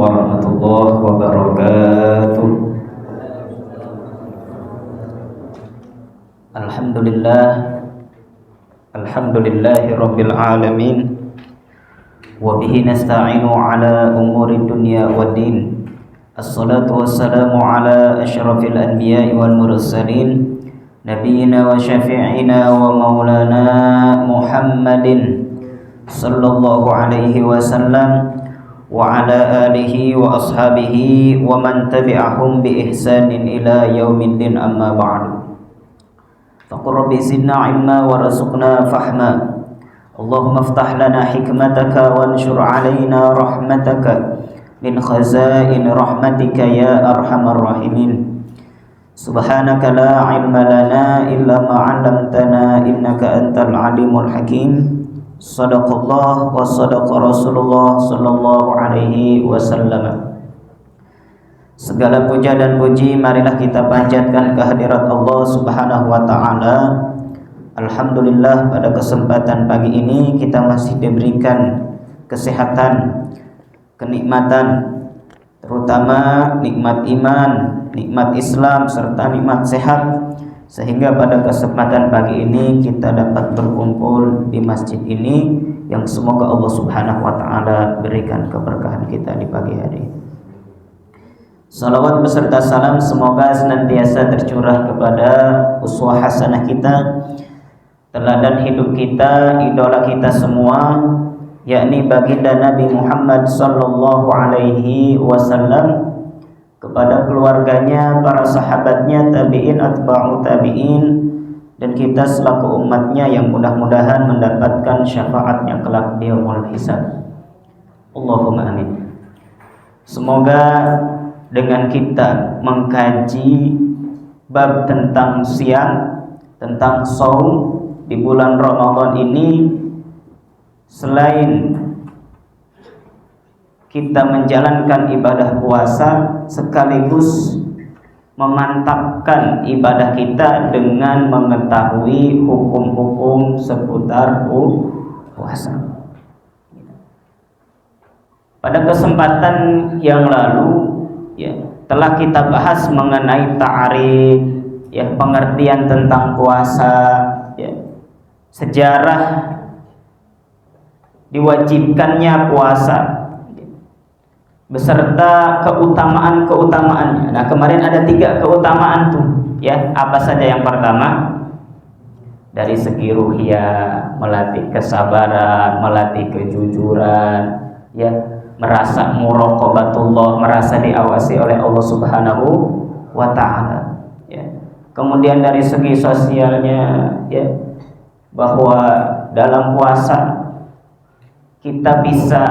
warahmatullahi wabarakatuh. Alhamdulillahi rabbil alamin. Wa bihi nasta'inu ala umuri dunya waddin. Assalatu wassalamu ala asyrafil anbiya'i wal mursalin, nabiyyina wa syafi'ina wa maulana Muhammadin sallallahu alaihi wasallam wa ala alihi wa ashabihi wa man tabi'ahum bi ihsanin ila yaumiddin, amma ba'du. Faqur rabbi zidna ilma warzuqna fahma. Allahumma iftah lana hikmataka wanshur alaina rahmataka min khazain rahmatika ya arhamar rahimin. Subhanaka la ilma lana illa ma 'allamtana innaka antal alimul hakim. Sadaqallah wa sadaqa Rasulullah sallallahu alaihi wasallam. Segala puja dan puji marilah kita panjatkan kehadirat Allah Subhanahu wa taala. Alhamdulillah, pada kesempatan pagi ini kita masih diberikan kesehatan, kenikmatan, terutama nikmat iman, nikmat Islam serta nikmat sehat, sehingga pada kesempatan pagi ini kita dapat berkumpul di masjid ini, yang semoga Allah Subhanahu wa taala berikan keberkahan kita di pagi hari. Salawat beserta salam semoga senantiasa tercurah kepada uswah hasanah kita, teladan hidup kita, idola kita semua, yakni baginda Nabi Muhammad sallallahu alaihi wasallam, kepada keluarganya, para sahabatnya, tabi'in, atba'u tabi'in, dan kita selaku umatnya yang mudah-mudahan mendapatkan syafaatnya kelak di yaumul hisab. Allahumma amin. Semoga dengan kita mengkaji bab tentang siang, tentang saum di bulan Ramadan ini, selain kita menjalankan ibadah puasa, sekaligus memantapkan ibadah kita dengan mengetahui hukum-hukum seputar puasa. Pada kesempatan yang lalu telah kita bahas mengenai ta'rif, pengertian tentang puasa, sejarah diwajibkannya puasa beserta keutamaan-keutamaannya. Nah, kemarin ada 3 keutamaan tuh, apa saja? Yang pertama, dari segi ruhiyah, melatih kesabaran, melatih kejujuran, merasa muraqabatullah, merasa diawasi oleh Allah Subhanahu wa taala. Kemudian dari segi sosialnya, bahwa dalam puasa kita bisa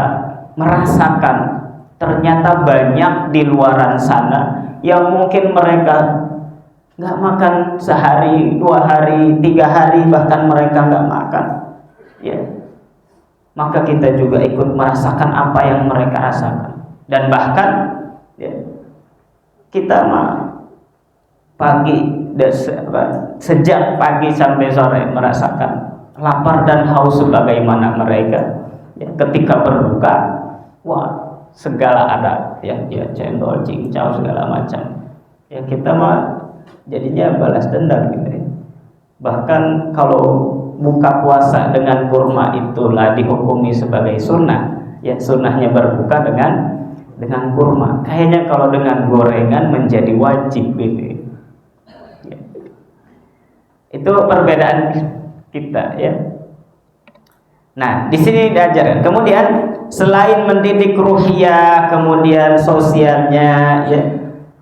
merasakan ternyata banyak di luaran sana yang mungkin mereka nggak makan sehari, 2 hari, 3 hari, bahkan mereka nggak makan. Maka kita juga ikut merasakan apa yang mereka rasakan. Dan bahkan kita sejak pagi sampai sore merasakan lapar dan haus sebagaimana mereka. Ketika berbuka, segala ada, cendol, cincau, segala macam. Kita jadinya balas dendam gitu. Bahkan kalau buka puasa dengan kurma itulah dihukumi sebagai sunnah. Sunnahnya berbuka dengan kurma. Kayaknya kalau dengan gorengan menjadi wajib gitu. Itu perbedaan kita, Nah, di sini diajarkan. Kemudian selain mendidik ruhiyah, kemudian sosialnya,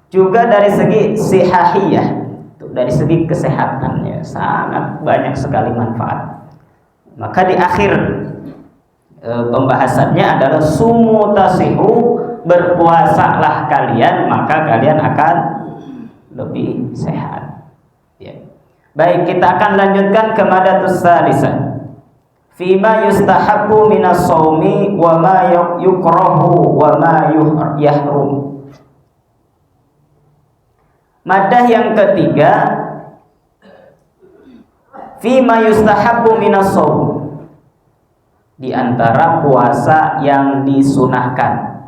juga dari segi sihahiyah, dari segi kesehatannya sangat banyak sekali manfaat. Maka di akhir pembahasannya adalah sumu tasihu, berpuasalah kalian maka kalian akan lebih sehat. Baik, kita akan lanjutkan ke madatus salisah. Fima yustahabbu minas shaumi wa ma yukrahu wa ma yahrum. Madah yang ketiga, fima yustahabbu minas shaum, di antara puasa yang disunahkan,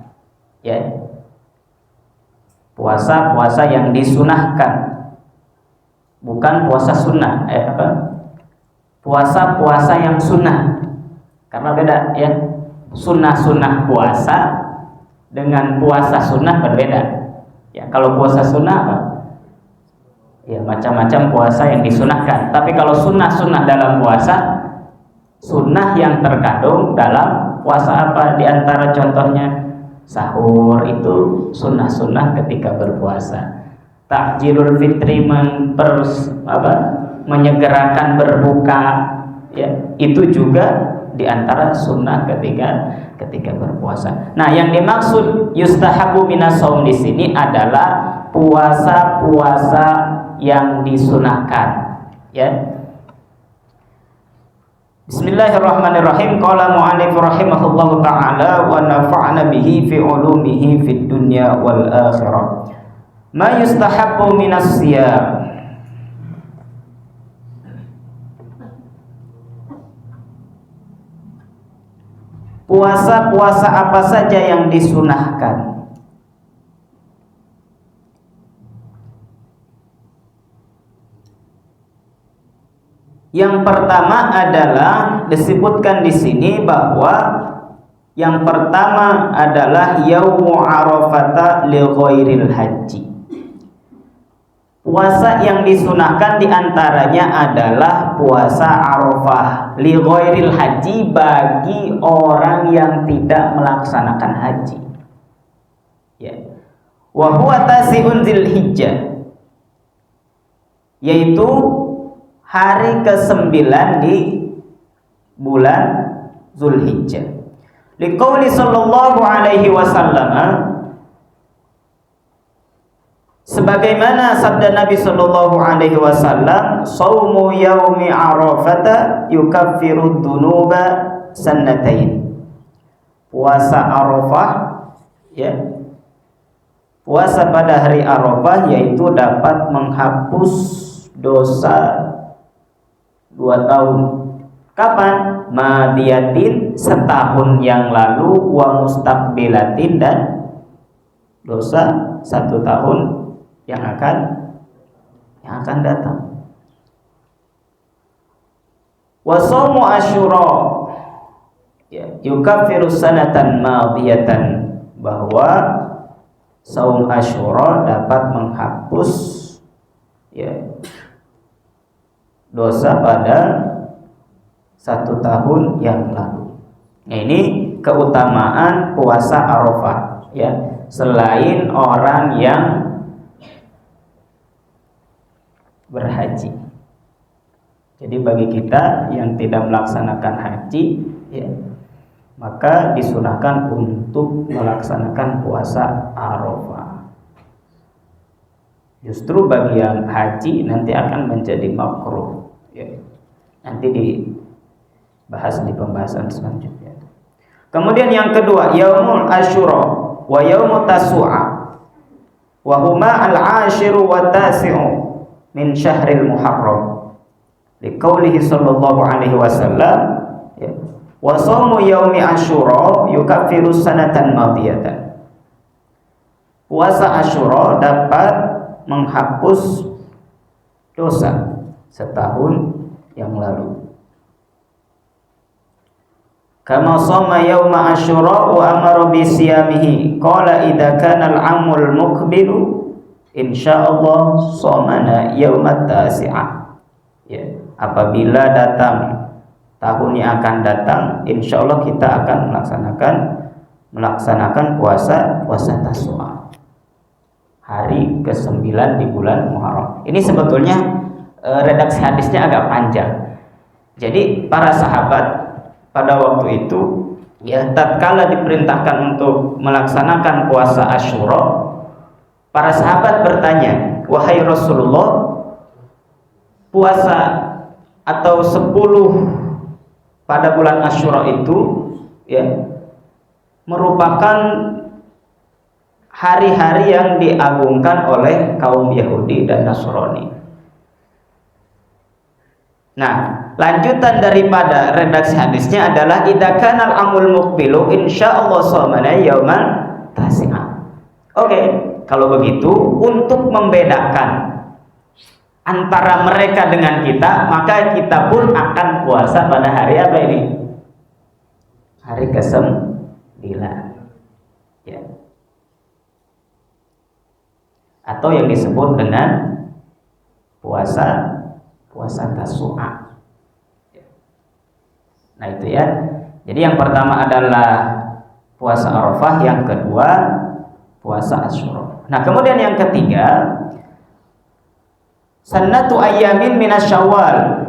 Ya. Puasa yang disunahkan. Bukan puasa sunnah, puasa yang sunnah. Karena beda ya. Sunnah puasa dengan puasa sunnah berbeda. Ya, kalau puasa sunnah apa? Ya, macam-macam puasa yang disunahkan. Tapi kalau sunnah dalam puasa, sunnah yang terkandung dalam puasa apa? Di antara contohnya sahur itu sunnah ketika berpuasa. Takjilul fitri menyegerakan berbuka, ya, itu juga di antara sunnah ketika berpuasa. Nah, yang dimaksud yustahabu minas shaum di sini adalah puasa yang disunahkan, ya. Bismillahirrahmanirrahim. Qala mu'allif rahimahullahu ta'ala wa nafa'na bihi fi ulumihi fid dunya wal akhirah. Ma yustahabbu minas siyam. Puasa apa saja yang disunahkan? Yang pertama adalah disebutkan di sini bahwa yang pertama adalah yaumu arafata li ghairil haji. Puasa yang disunahkan diantaranya adalah puasa Arafah li ghairil haji, bagi orang yang tidak melaksanakan haji. Ya. Wa huwa tasi'un Dzulhijjah, yaitu hari ke-9 di bulan Zulhijjah. Liqauli sallallahu alaihi wasallam, sebagaimana sabda Nabi sallallahu alaihi wasallam, shaumu yaumi arafata yukaffiru dzunuba sannatain. Puasa Arafah, ya. Puasa pada hari Arafah yaitu dapat menghapus dosa 2 tahun. Kapan? Madiyatin, setahun yang lalu, wa mustaqbilatin, dan dosa 1 tahun yang akan datang. Wa shaumu Asyura, ya, yukaffiru sanatan madiyatan, bahwa saum Asyura dapat menghapus, ya, dosa pada 1 tahun yang lalu. Nah, ini keutamaan puasa Arafah, ya. Selain orang yang berhaji. Jadi bagi kita yang tidak melaksanakan haji, ya, maka disunahkan untuk melaksanakan puasa Arafah. Justru bagi yang haji nanti akan menjadi makruh, ya. Nanti dibahas di pembahasan selanjutnya. Kemudian yang kedua, yaumul Asyura wa yaumut Tasu'a, wa huma al-'ashiru wa tasi'u min syahril Muharram. Liqaulihi sallallahu alaihi wasallam, ya, wa shaumu yaumi Asyura yukaffiru sanatan madiyatan. Puasa Asyura dapat menghapus dosa setahun yang lalu. Kama shoma yauma Asyura wa amara bi siyamihi, qala idza kana al-'amul muqbilu insyaallah shomana yaumat tasi'ah. Ya, apabila datang tahun yang akan datang, insyaallah kita akan melaksanakan puasa Tasu'a, hari ke-9 di bulan Muharram. Ini sebetulnya redaksi hadisnya agak panjang. Jadi para sahabat pada waktu itu, ya, tatkala diperintahkan untuk melaksanakan puasa Asyura, para sahabat bertanya, wahai Rasulullah, puasa atau 10 pada bulan Asyura itu, ya, merupakan hari-hari yang diagungkan oleh kaum Yahudi dan Nasrani. Nah, lanjutan daripada redaksi hadisnya adalah idza kana al-amul muqbilu insyaallah shomana yauman tasi'ah. Oke, kalau begitu untuk membedakan antara mereka dengan kita, maka kita pun akan puasa pada hari apa ini? Hari ke-9. Ya. Atau yang disebut dengan puasa Tasu'a. Nah itu ya. Jadi yang pertama adalah puasa Arafah, yang kedua puasa Asyura. Nah kemudian yang ketiga, Sannatu ayyamin minas Syawal.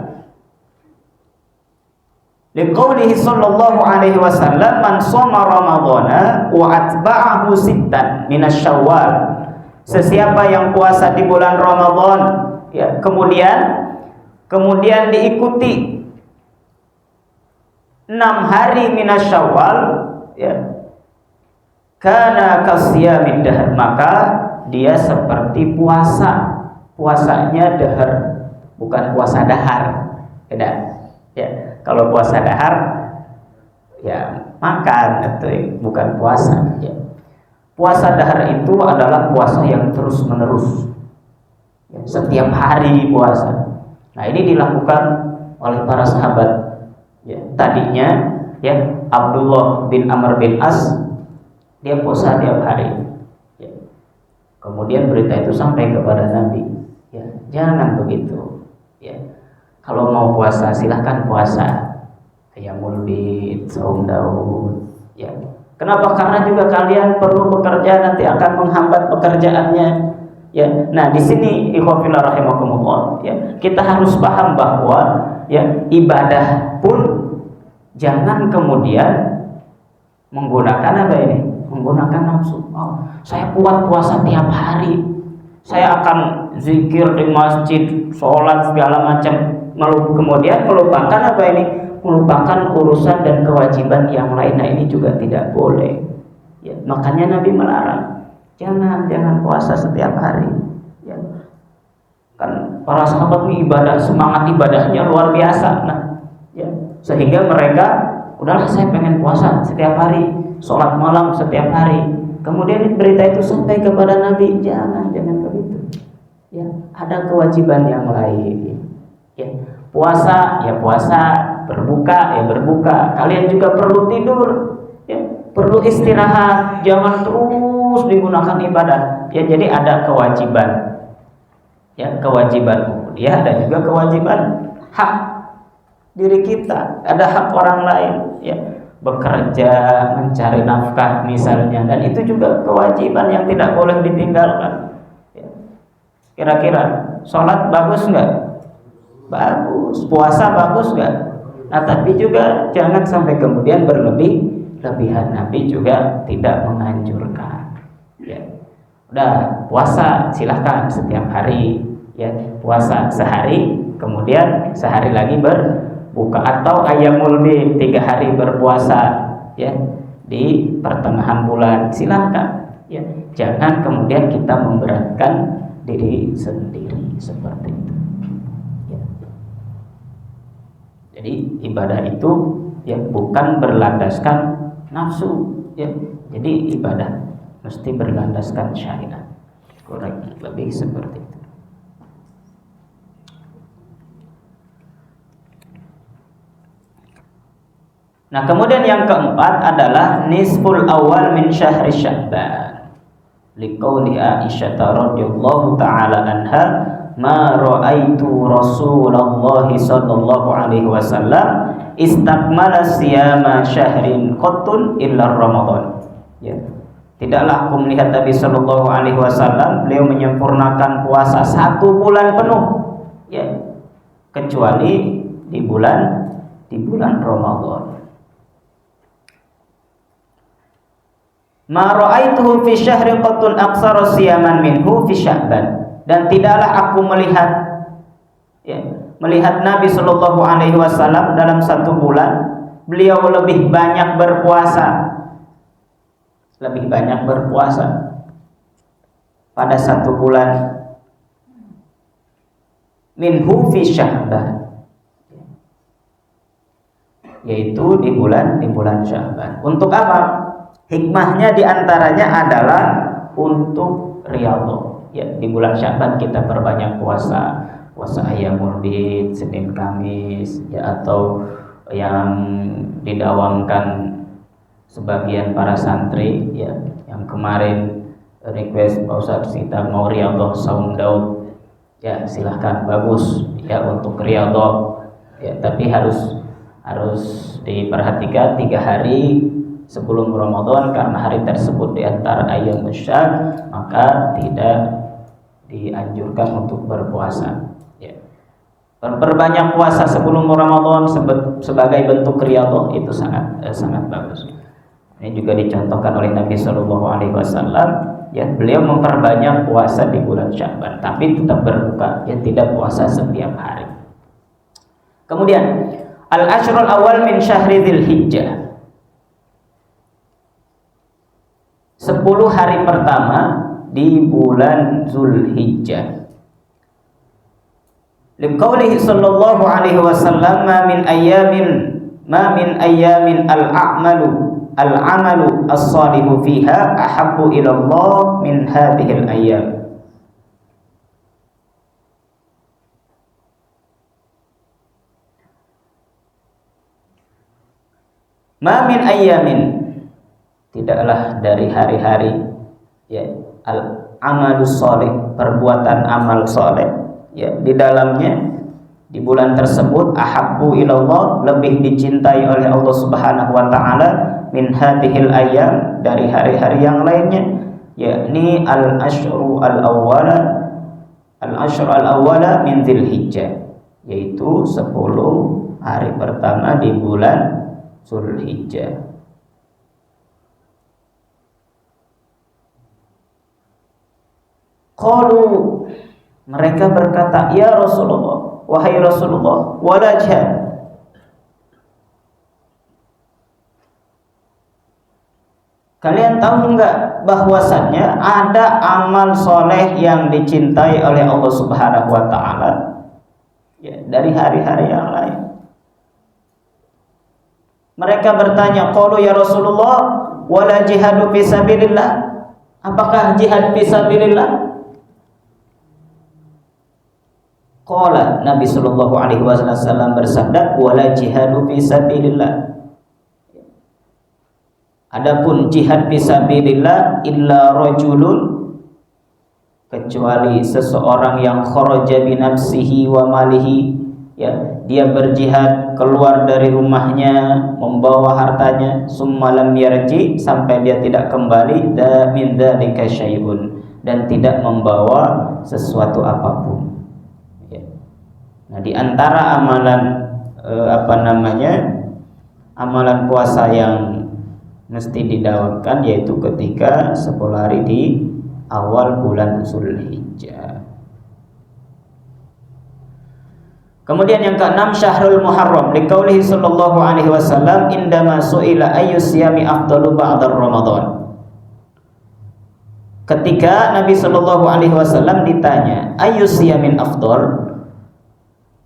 Liqaulihi sallallahu alaihi wasallam, man shoma ramadhana wa atba'ahu sittan minas Syawal. Sesiapa yang puasa di bulan Ramadan, ya, kemudian diikuti 6 hari minas Syawal, ya, kana kasiyamid dahr, maka dia seperti puasanya dahar, bukan puasa dahar. Beda. Ya, kalau puasa dahar ya makan, itu bukan puasa, ya. Puasa dahar itu adalah puasa yang terus menerus, ya, setiap hari puasa. Nah ini dilakukan oleh para sahabat, ya. Tadinya ya Abdullah bin Amr bin As, dia puasa tiap hari, ya. Kemudian berita itu sampai kepada Nabi, ya, jangan begitu, ya. Kalau mau puasa silahkan puasa Qiyamul Bid, Saum Daud, ya. Kenapa? Karena juga kalian perlu bekerja, nanti akan menghambat pekerjaannya, ya. Nah di sini ikhwafillah rahimakumullah, ya, kita harus paham bahwa ya ibadah pun jangan kemudian menggunakan apa ini? Menggunakan nafsu. Oh, saya kuat puasa tiap hari, saya akan zikir di masjid, sholat segala macam, kemudian melupakan apa ini? Melupakan urusan dan kewajiban yang lain. Nah ini juga tidak boleh, ya. Makanya Nabi melarang, jangan puasa setiap hari, ya. Kan para sahabat ini semangat ibadahnya luar biasa, nah, ya, sehingga mereka udahlah saya pengen puasa setiap hari, sholat malam setiap hari. Kemudian berita itu sampai kepada Nabi, jangan begitu, ya. Ada kewajiban yang lain, ya. Puasa ya puasa, berbuka ya berbuka. Kalian juga perlu tidur, ya, perlu istirahat, jangan terus digunakan ibadah, ya. Jadi ada kewajiban, ya, kewajiban dia dan juga kewajiban hak diri kita, ada hak orang lain, ya, bekerja, mencari nafkah misalnya, dan itu juga kewajiban yang tidak boleh ditinggalkan, ya. Kira-kira sholat bagus nggak? Bagus. Puasa bagus nggak? Nah tapi juga jangan sampai kemudian berlebihan. Nabi juga tidak menganjurkan, ya. Udah puasa silahkan setiap hari, ya, puasa sehari, kemudian sehari lagi berbuka, atau ayyamul bid, 3 hari berpuasa, ya, di pertengahan bulan silahkan, ya. Jangan kemudian kita memberatkan diri sendiri seperti itu. Jadi ibadah itu ya bukan berlandaskan nafsu, ya. Jadi ibadah mesti berlandaskan syariat. Kurang lebih seperti itu. Nah, kemudian yang keempat adalah nisful awal min syahri Sya'ban. Liqauli Aisyah radhiyallahu taala anha, ma ra'aitu Rasulullah sallallahu alaihi wasallam istakmala siyama syahrin qattun illa Ramadan, ya. Tidaklah aku melihat Nabi sallallahu alaihi wasallam beliau menyempurnakan puasa 1 bulan penuh, ya, kecuali di bulan Ramadan. Ma ra'aituhu fi syahri qattun aqsara siyaman minhu fi Sya'ban. Dan tidaklah aku melihat Nabi Shallallahu Alaihi Wasallam dalam 1 bulan beliau lebih banyak berpuasa pada 1 bulan minhu fi Sya'ban, yaitu di bulan Sya'ban. Untuk apa? Hikmahnya diantaranya adalah untuk riyadhah. Ya, di bulan Sya'ban kita perbanyak puasa Ayyamul Bid, Senin Kamis, ya, atau yang didawamkan sebagian para santri, ya, yang kemarin request Pak Ustadz kita mau riyadhah saum Daud, ya silahkan, bagus ya untuk riyadhah, ya, tapi harus diperhatikan 3 hari sebelum Ramadan, karena hari tersebut di antara ayyam syahr, maka tidak dianjurkan untuk berpuasa. Ya. Perbanyak puasa sebelum Ramadan sebagai bentuk riyadhah itu sangat bagus. Ini juga dicontohkan oleh Nabi Shallallahu Alaihi Wasallam. Ya, beliau memperbanyak puasa di bulan Sya'ban, tapi tetap berbuka, ya, tidak puasa setiap hari. Kemudian al-ashrul awal min syahri Dzulhijjah. 10 hari pertama di bulan Dzulhijjah. Liqaulihi sallallahu alaihi wasallam ma min ayyamin al-amalu as-salihu fiha ahabbu ila Allah min hadhil ayyam. Ma min ayyamin, tidaklah dari hari-hari, ya, al-amalus sholih, perbuatan amal soleh, ya, di dalamnya di bulan tersebut ahabbu ilallah, lebih dicintai oleh Allah Subhanahu wa taala, min hadhil ayyam, dari hari-hari yang lainnya, yakni al-ashru al-awwala min Dzulhijjah, yaitu 10 hari pertama di bulan Dzulhijjah. Qalu, mereka berkata, ya Rasulullah, wahai Rasulullah, wala jihad, kalian tahu enggak bahwasannya ada amal soleh yang dicintai oleh Allah Subhanahu wa taala, ya, dari hari-hari yang lain. Mereka bertanya, qalu ya Rasulullah, wala jihadu fi sabilillah, apakah jihad fi sabilillah? Qala, Nabi sallallahu alaihi wasallam bersabda, wala jihadu fi sabilillah, adapun jihad fi sabilillah illa rajulun, kecuali seseorang yang kharaja bi nafsihi wa malihi, ya, dia berjihad keluar dari rumahnya membawa hartanya, summa lam yarji, sampai dia tidak kembali, da min dzalika syai'un, dan tidak membawa sesuatu apapun. Nah, di antara amalan amalan puasa yang mesti didawamkan yaitu ketika 10 hari di awal bulan Dzulhijjah. Kemudian yang keenam, Syahrul Muharram, liqaulihi sallallahu alaihi wasallam, indama su'ila ayyu siyami afdalu ba'da Ramadan. Ketika Nabi sallallahu alaihi wasallam ditanya, ayyu siyamin afdal,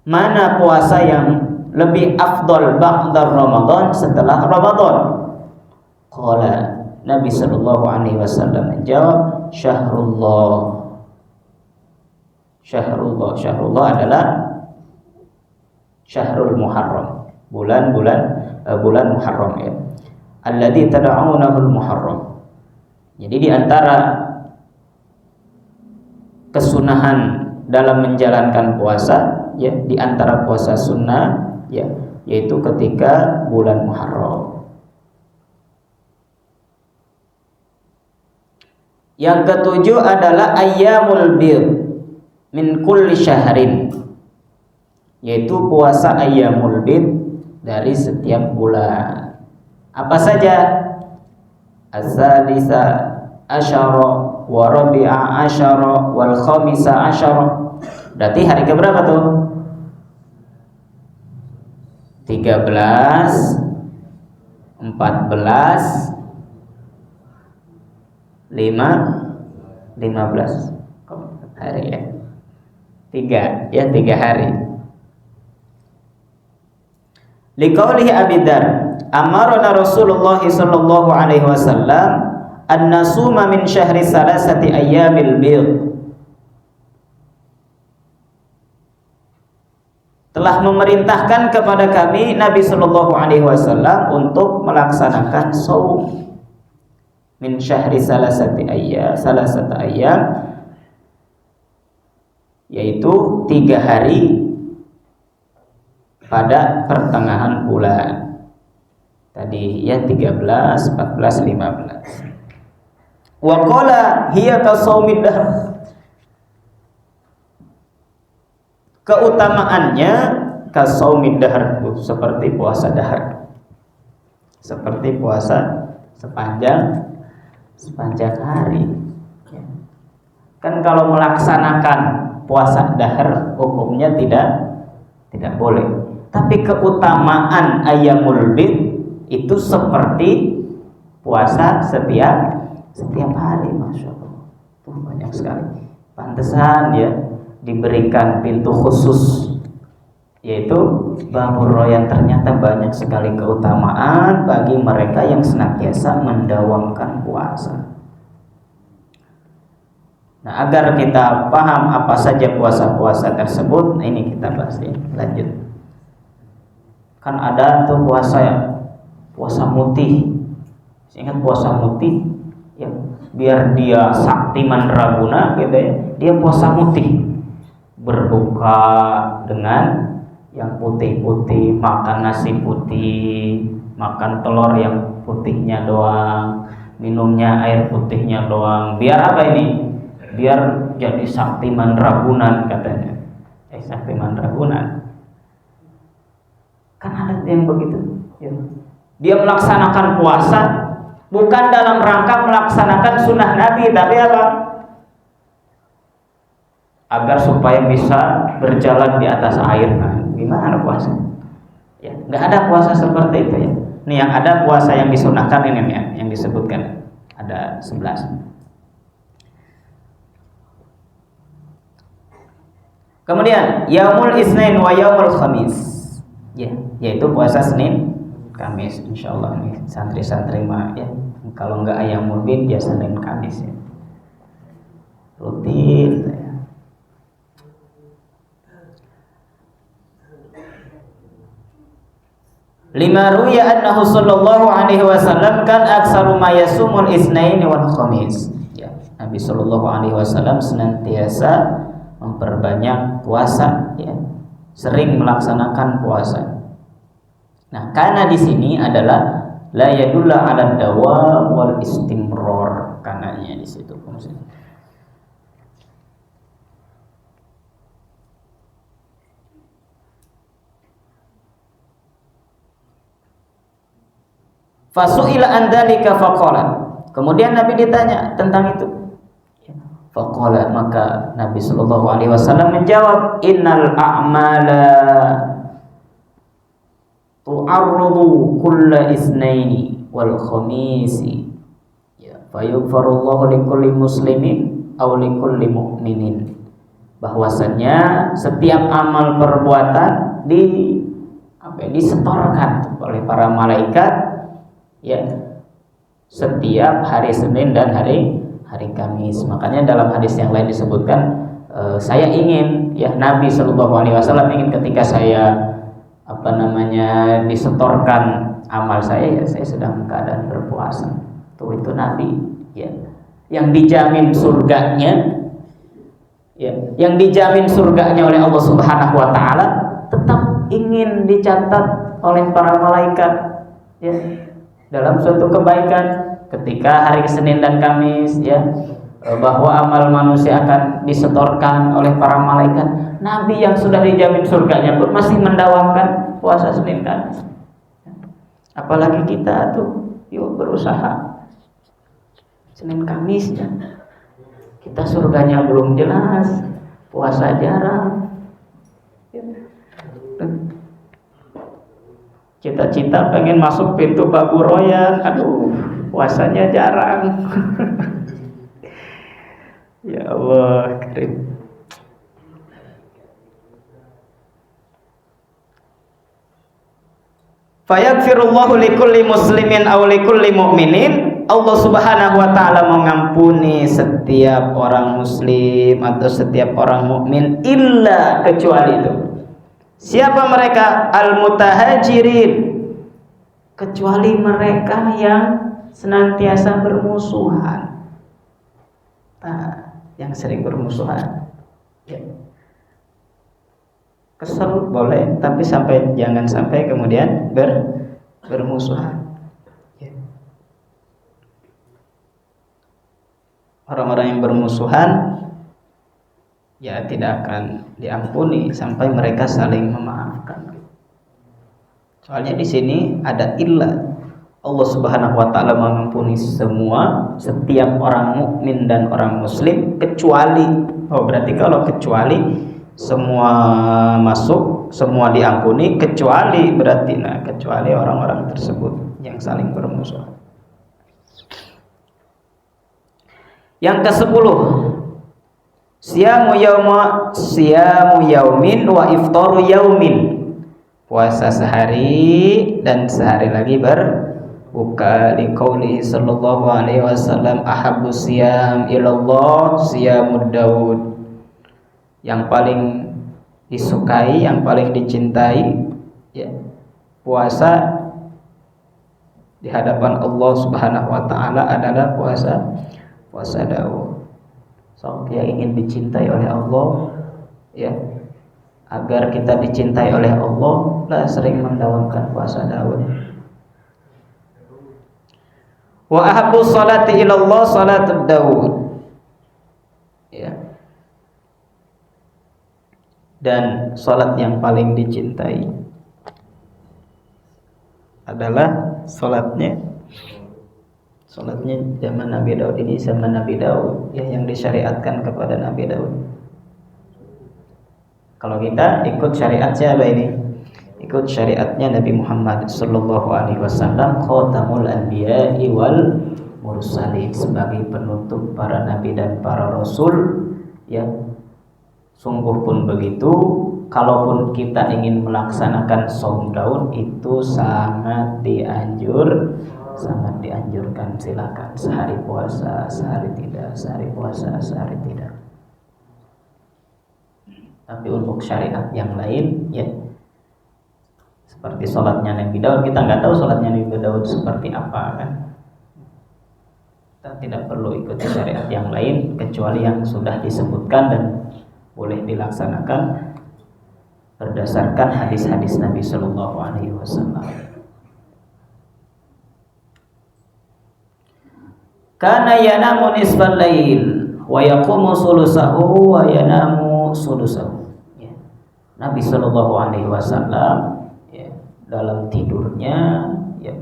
mana puasa yang lebih afdal ba'da Ramadan, setelah Ramadan? Qala, Nabi sallallahu alaihi wasallam menjawab, Syahrullah. Syahrullah adalah Syahrul Muharram, bulan Muharram, ya. Alladzi tad'unahul Muharram. Jadi di antara kesunahan dalam menjalankan puasa, ya, di antara puasa sunnah, ya, yaitu ketika bulan Muharram. Yang ketujuh adalah ayyamul bid min kulli syahrin, yaitu puasa ayyamul bid dari setiap bulan. Apa saja? Az-sadisa asyara wa rabi'a asyara wal khamisa asyara. Berarti hari keberapa tuh? 13, 14, 15 hari, ya. 3 hari. Liqaulihi Abi Dzar, amarna Rasulullah sallallahu alaihi wasallam an-nasuma min syahri salasati ayyamil bid. Telah memerintahkan kepada kami Nabi sallallahu alaihi wasallam untuk melaksanakan shaum min syahri salasati ayyam, yaitu 3 hari pada pertengahan bulan. Tadi ya 13, 14, 15. Wa qala hiya kasaumid dahr. Keutamaannya kasaumid dahr, seperti puasa dahar. Seperti puasa sepanjang hari. Kan kalau melaksanakan puasa dahar hukumnya tidak boleh. Tapi keutamaan ayyamul bid itu seperti puasa setiap hari, masya Allah. Tuh banyak sekali. Pantesan ya diberikan pintu khusus, yaitu babur royan. Ternyata banyak sekali keutamaan bagi mereka yang senantiasa mendawamkan puasa. Nah, agar kita paham apa saja puasa-puasa tersebut, nah ini kita bahas ya. Lanjut. Kan ada tuh puasa mutih. Ingat puasa mutih ya, biar dia sakti mandraguna gitu ya. Dia puasa mutih. Berbuka dengan yang putih-putih, makan nasi putih, makan telur yang putihnya doang, minumnya air putihnya doang. Biar apa ini? Biar jadi sakti mandragunan katanya. Sakti mandragunan. Kan ada yang begitu. Ya. Dia melaksanakan puasa bukan dalam rangka melaksanakan sunnah Nabi, tapi apa? Agar supaya bisa berjalan di atas air. Nah, gimana puasa? Ya, nggak ada puasa seperti itu ya. Ini yang ada puasa yang disunahkan ini ya, yang disebutkan ada 11. Kemudian yaumul isnain wa yaumul khamis. Ya, yaitu puasa Senin, Kamis. Insyaallah nih santri-santri mah ya. Kalau nggak ayyamul bid ya Senin Kamis ya. Rutin ya. Lima ruya annahu sallallahu alaihi wasallam kan aksaru ma yasumul isnaini wal khamis. Ya, Nabi sallallahu alaihi wasallam senantiasa memperbanyak puasa ya, sering melaksanakan puasa. Nah, karena di sini adalah la yadulla 'ala dawam wal istimrar, kananya di situ. Fasu'ila an dzalika faqala. Kemudian Nabi ditanya tentang itu. Faqala, maka Nabi sallallahu alaihi wasallam menjawab, innal a'mala tu'arrudu kulla isnaini wal khamisi. Ya, fayughfarullahu likulli muslimin aw likulli mu'minin. Bahwasanya setiap amal perbuatan disetorkan oleh para malaikat ya, setiap hari Senin dan hari Kamis. Makanya dalam hadis yang lain disebutkan, saya ingin ya, Nabi Shallallahu Alaihi Wasallam ingin ketika saya disetorkan amal saya ya, saya sedang keadaan berpuasa. Itu Nabi ya, yang dijamin surganya ya, yang dijamin surganya oleh Allah Subhanahu Wa Taala, tetap ingin dicatat oleh para malaikat ya, dalam suatu kebaikan ketika hari Senin dan Kamis ya, bahwa amal manusia akan disetorkan oleh para malaikat. Nabi yang sudah dijamin surganya pun masih mendawamkan puasa Senin Kamis. Apalagi kita tuh yuk berusaha Senin Kamis ya. Kita surganya belum jelas, puasa jarang. Cita-cita pengen masuk pintu Babu Royan, aduh, puasanya jarang. Ya Allah, karim. Fayaghfirullahu likulli muslimin aw likulli mu'minin Allah Subhanahu wa taala mengampuni setiap orang muslim atau setiap orang mukmin illa kecuali itu. Siapa mereka? Al-mutahajirin, kecuali mereka yang senantiasa bermusuhan. Yang sering bermusuhan. Ya. Kesel boleh, tapi jangan sampai kemudian bermusuhan. Ya. Orang-orang yang bermusuhan ya tidak akan diampuni sampai mereka saling memaafkan. Soalnya di sini ada illah. Allah Subhanahu wa taala mengampuni setiap orang mukmin dan orang muslim kecuali, berarti kalau kecuali semua masuk, semua diampuni kecuali kecuali orang-orang tersebut yang saling bermusuhan. Yang ke-10, siyamu yaumin wa iftaru yaumin, puasa sehari dan sehari lagi berbuka. Liqaulihi sallallahu alaihi wasallam ahabbu siyam ilallah siyamud Daud, yang paling disukai, yang paling dicintai ya, puasa di hadapan Allah Subhanahu wa taala adalah puasa Daud. So, dia ingin dicintai oleh Allah ya, agar kita dicintai oleh Allah lah sering mendawamkan puasa Daud. Wa ahabbu sholati ilallah sholatud Daud ya. Dan sholat yang paling dicintai adalah sholatnya zaman Nabi Daud. Ini zaman Nabi Daud ya, yang disyariatkan kepada Nabi Daud. Kalau kita ikut syariat siapa ini? Ikut syariatnya Nabi Muhammad sallallahu alaihi wasallam, khatamul anbiya'i wal mursalin, sebagai penutup para nabi dan para rasul ya. Sungguh pun begitu, kalaupun kita ingin melaksanakan shaum Daud itu sangat dianjurkan. Silakan sehari puasa, sehari tidak, sehari puasa, sehari tidak. Tapi untuk syariat yang lain ya, seperti sholatnya Nabi Daud, kita nggak tahu sholatnya Nabi Daud seperti apa kan. Kita tidak perlu ikuti syariat yang lain kecuali yang sudah disebutkan dan boleh dilaksanakan berdasarkan hadis-hadis Nabi Sallallahu Alaihi Wasallam. Kana yanamu nisfal lail wa yaqumu sulusahu wa yanamu sulusahu. Ya. Nabi Sallallahu Alaihi Wasallam ya, dalam tidurnya ya,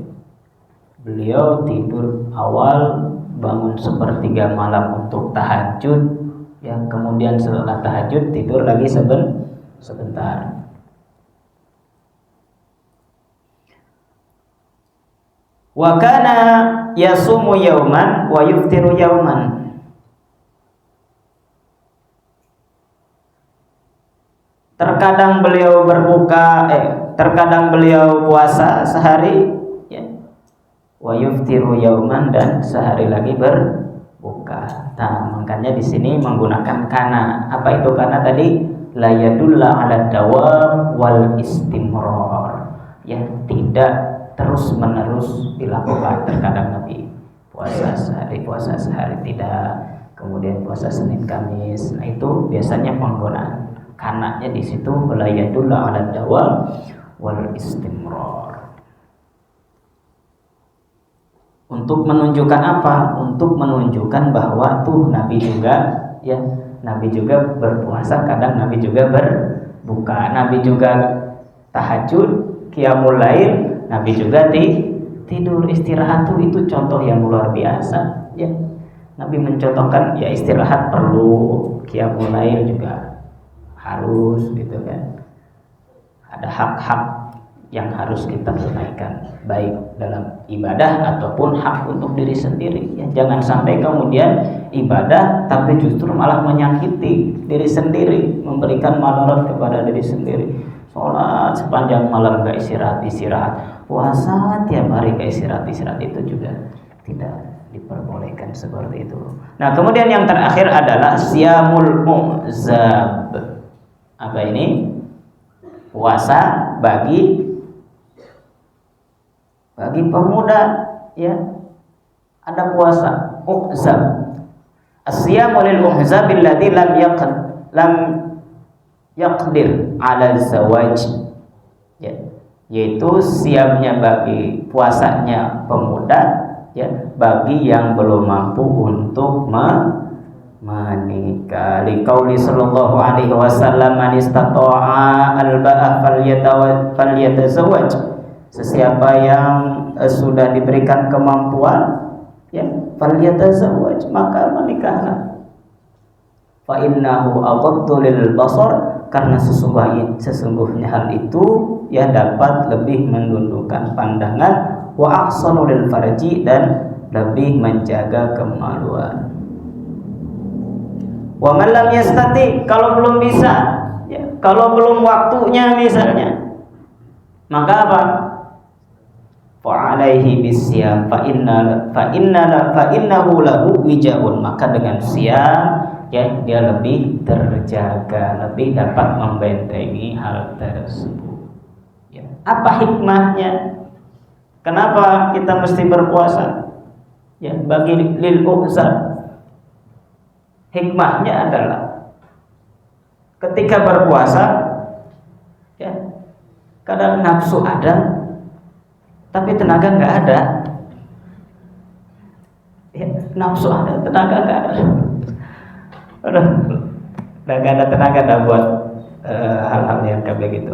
beliau tidur awal, bangun sepertiga malam untuk tahajud. Yang kemudian setelah tahajud tidur lagi sebentar. Wa kana yasumu yauman wa yuftiru yauman. Terkadang beliau terkadang beliau puasa sehari ya. Wa yuftiru yauman, dan sehari lagi berbuka. Nah, makanya di sini menggunakan kana. Apa itu kana tadi? La yadulla 'ala dawam wal istimrar. Yang tidak terus-menerus dilakukan. Terkadang Nabi puasa sehari tidak, kemudian puasa Senin Kamis. Nah, itu biasanya penggunaan kananya di situ, la yadulla 'ala dawam wal istimrar. Untuk menunjukkan apa? Untuk menunjukkan bahwa Nabi juga berpuasa, kadang Nabi juga berbuka, Nabi juga tahajud, qiyamul lail, Nabi juga tidur, istirahat itu contoh yang luar biasa ya. Nabi mencontohkan ya, istirahat perlu, qiyamul lail juga harus gitu kan. Ada hak-hak yang harus kita tunaikan, baik dalam ibadah ataupun hak untuk diri sendiri ya. Jangan sampai kemudian ibadah tapi justru malah menyakiti diri sendiri, memberikan madarat kepada diri sendiri. Sholat sepanjang malam gak istirahat, puasa tiap hari gak istirahat, itu juga tidak diperbolehkan seperti itu. Nah, kemudian yang terakhir adalah siyamul mu'zab. Apa ini? Puasa bagi pemuda, ya. Ada puasa mu'zab. As-siyamu lil mu'zab alladhi lam yaqdir 'ala zawaj. Ya, yaitu siamnya bagi puasanya pemuda, ya, bagi yang belum mampu untuk menikah. Liqauli sallallahu alaihi wasallam, man istata'a al-ba'a falyatazawwaj. Sesiapa yang sudah diberikan kemampuan, ya, falyatazawwaj, maka menikahlah. Fa innahu aghaddu lil basar, karena sesungguhnya hal itu, ya, dapat lebih menundukkan pandangan, wa ahsanu lil farji, dan lebih menjaga kemaluan. Wa man lam yastati, kalau belum bisa, ya, kalau belum waktunya misalnya, maka apa? Fa alaihi bisyam fa innahu lahu wijaun, maka dengan siam, ya, dia lebih terjaga, lebih dapat membentengi hal tersebut. Ya. Apa hikmahnya? Kenapa kita mesti berpuasa? Ya, bagi lil uqsad. Hikmahnya adalah ketika berpuasa, ya, kadang nafsu ada, tapi tenaga nggak ada. Ya, nafsu ada, tenaga nggak ada. Udah nggak ada tenaga dah buat hal-hal yang kayak begitu.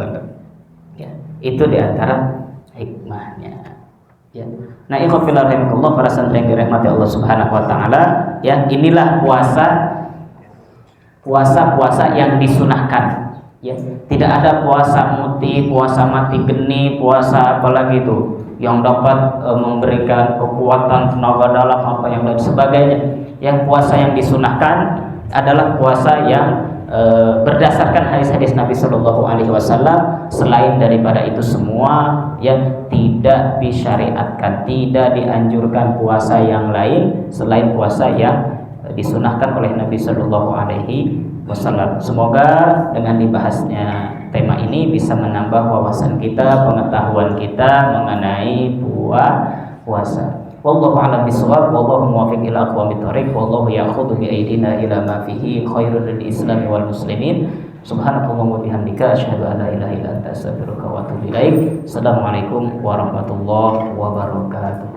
Ya, itu diantara hikmahnya. Ya. Nah, ikhwafil rahimakumullah, para santri yang dirahmati Allah Subhanahu wa taala, ya, inilah puasa yang disunahkan. Ya, tidak ada puasa muti, puasa mati geni, puasa apalagi itu yang dapat memberikan kekuatan, tenaga dalam, apa yang lain sebagainya. Yang puasa yang disunahkan adalah puasa yang berdasarkan hadis-hadis Nabi Shallallahu Alaihi Wasallam. Selain daripada itu semua, ya, tidak disyariatkan, tidak dianjurkan puasa yang lain selain puasa yang disunahkan oleh Nabi Shallallahu Alaihi Wasallam. Semoga dengan dibahasnya tema ini bisa menambah wawasan kita, pengetahuan kita mengenai puasa. Wallahu a'lam bishawab, wallahu muwaffiq ila aqwamit thoriq, wallahu ya'khudhu bi aydina ila ma fihi khairul lil islam wal muslimin. Subhanakallahumma wa bihamdika asyhadu an la ilaha illa anta astaghfiruka wa atubu ilaik. Assalamualaikum warahmatullahi wabarakatuh.